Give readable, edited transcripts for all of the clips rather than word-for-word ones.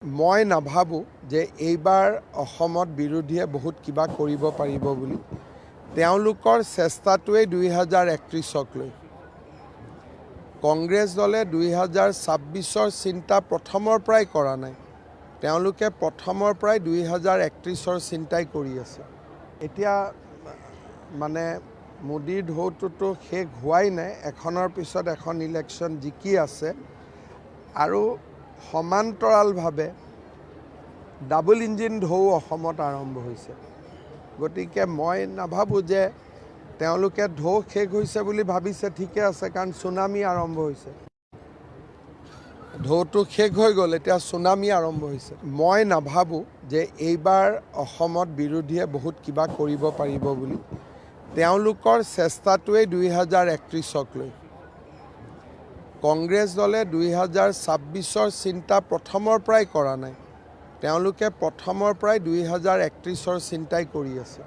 মই নাভাবোঁ যে এইবাৰ অসমত বিৰোধীয়ে বহুত কিবা কৰিব পাৰিব বুলি। তেওঁলোকৰ চেষ্টাটোৱেই 2031ক লৈ। কংগ্ৰেছ দলে 2026ৰ চিন্তা প্ৰথমৰ পৰাই কৰা নাই। তেওঁলোকে প্ৰথমৰ পৰাই 2031ৰ চিন্তাই কৰি আছে। এতিয়া মানে মোদীৰ ঢৌটোতো শেষ হোৱাই নাই, এখনৰ পিছত এখন ইলেকশ্যন জিকি আছে আৰু সমান্তৰালভাৱে ডাবল ইঞ্জিন ঢৌ অসমত আৰম্ভ হৈছে। গতিকে মই নাভাবোঁ যে তেওঁলোকে ঢৌ শেষ হৈছে বুলি ভাবিছে, ঠিকে আছে, কাৰণ চুনামি আৰম্ভ হৈছে। ঢৌটো শেষ হৈ গ'ল, এতিয়া চুনামি আৰম্ভ হৈছে। মই নাভাবোঁ যে এইবাৰ অসমত বিৰোধীয়ে বহুত কিবা কৰিব পাৰিব বুলি। তেওঁলোকৰ চেষ্টাটোৱেই 2031ক লৈ। কংগ্ৰেছ দলে 2026ৰ চিন্তা প্ৰথমৰ পৰাই কৰা নাই। তেওঁলোকে প্ৰথমৰ পৰাই 2031ৰ চিন্তাই কৰি আছে।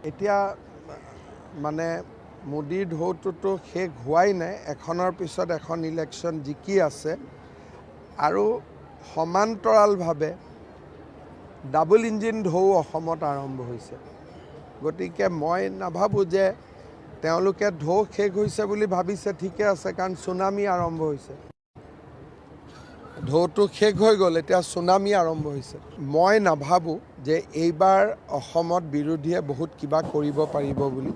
এতিয়া মানে মোদীৰ ঢৌটোতো শেষ হোৱাই নাই, এখনৰ পিছত এখন ইলেকশ্যন জিকি আছে আৰু সমান্তৰালভাৱে ডাবল ইঞ্জিন ঢৌ অসমত আৰম্ভ হৈছে। গতিকে মই নাভাবোঁ যে তেওঁলোকে ঢৌ শেষ হৈছে বুলি ভাবিছে, ঠিকে আছে, কাৰণ চুনামি আৰম্ভ হৈছে। ঢৌটো শেষ হৈ গ'ল, এতিয়া চুনামি আৰম্ভ হৈছে। মই নাভাবোঁ যে এইবাৰ অসমত বিৰোধীয়ে বহুত কিবা কৰিব পাৰিব বুলি।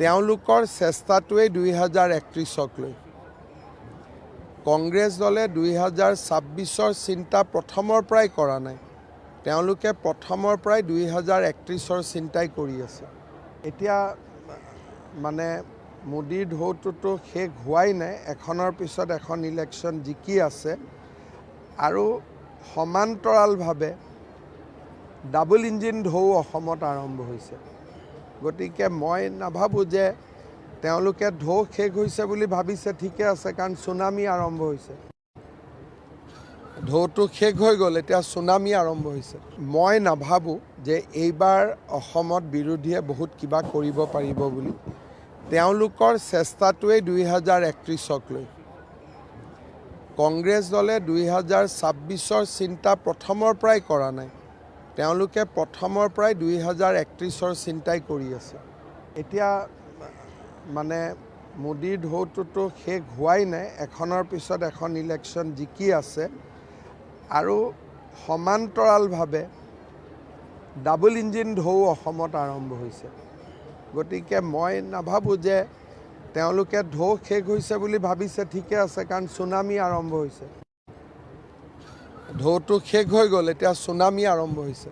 তেওঁলোকৰ চেষ্টাটোৱেই 2031ক লৈ। কংগ্ৰেছ দলে 2026ৰ চিন্তা প্ৰথমৰ পৰাই কৰা নাই। তেওঁলোকে প্ৰথমৰ পৰাই 2031ৰ চিন্তাই কৰি আছে। এতিয়া মানে মোদীৰ ঢৌটোতো শেষ হোৱাই নাই, এখনৰ পিছত এখন ইলেকশ্যন জিকি আছে আৰু সমান্তৰালভাৱে ডাবল ইঞ্জিন ঢৌ অসমত আৰম্ভ হৈছে। গতিকে মই নাভাবোঁ যে তেওঁলোকে ঢৌ শেষ হৈছে বুলি ভাবিছে, ঠিকে আছে, কাৰণ চুনামি আৰম্ভ হৈছে। ঢৌটো শেষ হৈ গ'ল, এতিয়া চুনামি আৰম্ভ হৈছে। মই নাভাবোঁ যে এইবাৰ অসমত বিৰোধীয়ে বহুত কিবা কৰিব পাৰিব বুলি। তেওঁলোকৰ চেষ্টাটোৱেই 2031ক লৈ। কংগ্ৰেছ দলে 2026ৰ চিন্তা প্ৰথমৰ পৰাই কৰা নাই। তেওঁলোকে প্ৰথমৰ পৰাই 2031ৰ চিন্তাই কৰি আছে। এতিয়া মানে মোদীৰ ঢৌটোতো শেষ হোৱাই নাই, এখনৰ পিছত এখন ইলেকশ্যন জিকি আছে আৰু সমান্তৰালভাৱে ডাবল ইঞ্জিন ঢৌ অসমত আৰম্ভ হৈছে। গতিকে মই নাভাবোঁ যে তেওঁলোকে ঢৌ শেষ হৈছে বুলি ভাবিছে, ঠিকে আছে, কাৰণ চুনামি আৰম্ভ হৈছে। ঢৌটো শেষ হৈ গ'ল, এতিয়া চুনামি আৰম্ভ হৈছে।